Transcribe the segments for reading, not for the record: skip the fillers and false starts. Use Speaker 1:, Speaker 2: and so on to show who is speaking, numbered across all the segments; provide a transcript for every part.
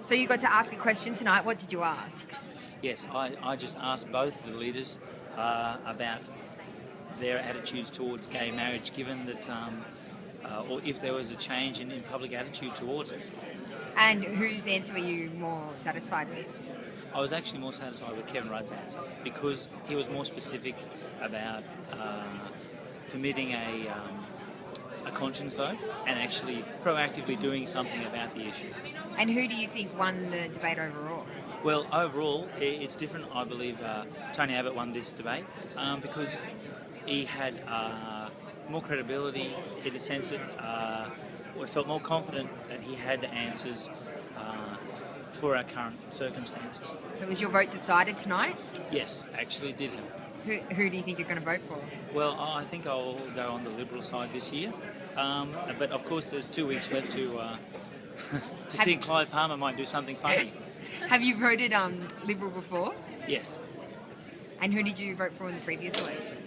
Speaker 1: So you got to ask a question tonight. What did you ask?
Speaker 2: Yes, I just asked both the leaders about their attitudes towards gay marriage, given that, or if there was a change in public attitude towards it.
Speaker 1: And whose answer were you more satisfied with?
Speaker 2: I was actually more satisfied with Kevin Rudd's answer because he was more specific about permitting a conscience vote and actually proactively doing something about the issue.
Speaker 1: And who do you think won the debate overall?
Speaker 2: Well, overall, it's different. I believe Tony Abbott won this debate because he had more credibility in the sense that we felt more confident that he had the answers for our current circumstances.
Speaker 1: So was your vote decided tonight?
Speaker 2: Yes, actually it did help.
Speaker 1: Who do you think you're going to vote for?
Speaker 2: Well, I think I'll go on the Liberal side this year. But of course there's 2 weeks left to see if Clive Palmer might do something funny.
Speaker 1: Have you voted Liberal before?
Speaker 2: Yes.
Speaker 1: And who did you vote for in the previous election?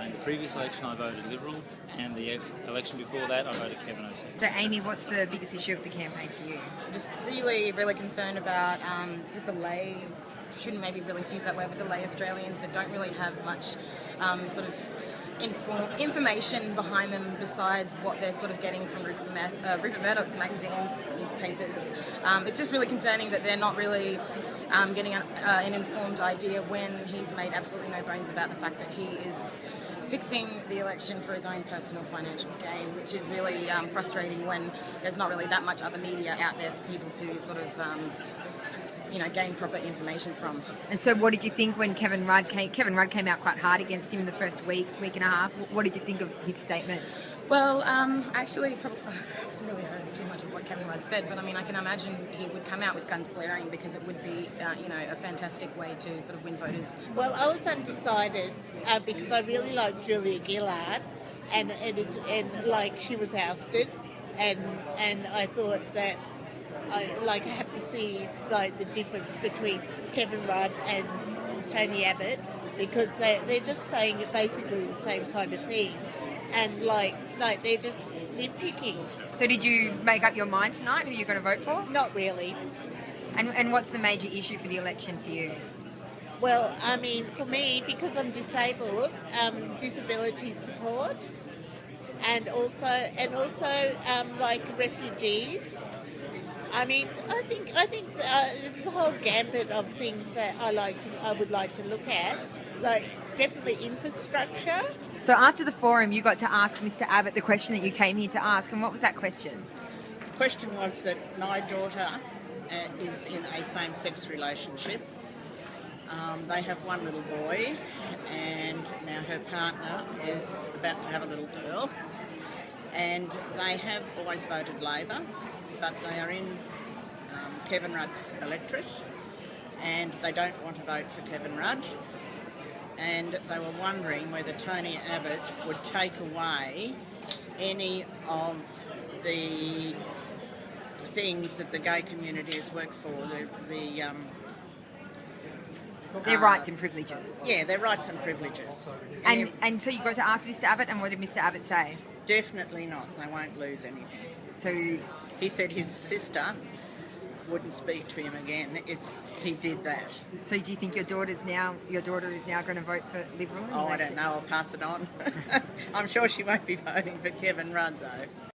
Speaker 2: In the previous election I voted Liberal, and the election before that I voted Kevin O'Connor.
Speaker 1: So Amy, what's the biggest issue of the campaign for you?
Speaker 3: Just really, really concerned about just the lay, shouldn't maybe really use that word, but the lay Australians that don't really have much sort of information behind them besides what they're sort of getting from Rupert Murdoch's magazines, newspapers. It's just really concerning that they're not really getting an informed idea when he's made absolutely no bones about the fact that he is fixing the election for his own personal financial gain, which is really frustrating when there's not really that much other media out there for people to sort of gain proper information from.
Speaker 1: And so what did you think when Kevin Rudd came out quite hard against him in the first week and a half? What did you think of his statements?
Speaker 3: Well, actually, I haven't really heard too much of what Kevin Rudd said, but I mean, I can imagine he would come out with guns blaring because it would be, a fantastic way to sort of win voters.
Speaker 4: Well, I was undecided because I really like Julia Gillard, and she was ousted, and I thought that I have to see the difference between Kevin Rudd and Tony Abbott, because they're just saying basically the same kind of thing, and they're just nitpicking.
Speaker 1: So did you make up your mind tonight who you're going to vote for?
Speaker 4: Not really.
Speaker 1: And what's the major issue for the election for you?
Speaker 4: Well, I mean, for me, because I'm disabled, disability support, and also refugees. I mean, I think there's a whole gambit of things that I would like to look at, like definitely infrastructure.
Speaker 1: So after the forum, you got to ask Mr. Abbott the question that you came here to ask, and what was that question?
Speaker 5: The question was that my daughter is in a same-sex relationship. They have one little boy, and now her partner is about to have a little girl, and they have always voted Labor, but they are in Kevin Rudd's electorate, and they don't want to vote for Kevin Rudd, and they were wondering whether Tony Abbott would take away any of the things that the gay community has worked for,
Speaker 1: Their rights and privileges.
Speaker 5: Yeah, their rights and privileges.
Speaker 1: And so you got to ask Mr. Abbott, and what did Mr. Abbott say?
Speaker 5: Definitely not. They won't lose anything.
Speaker 1: So
Speaker 5: he said his sister wouldn't speak to him again if he did that.
Speaker 1: So do you think your daughter is now going to vote for Liberal?
Speaker 5: Oh, I don't know. I'll pass it on. I'm sure she won't be voting for Kevin Rudd though.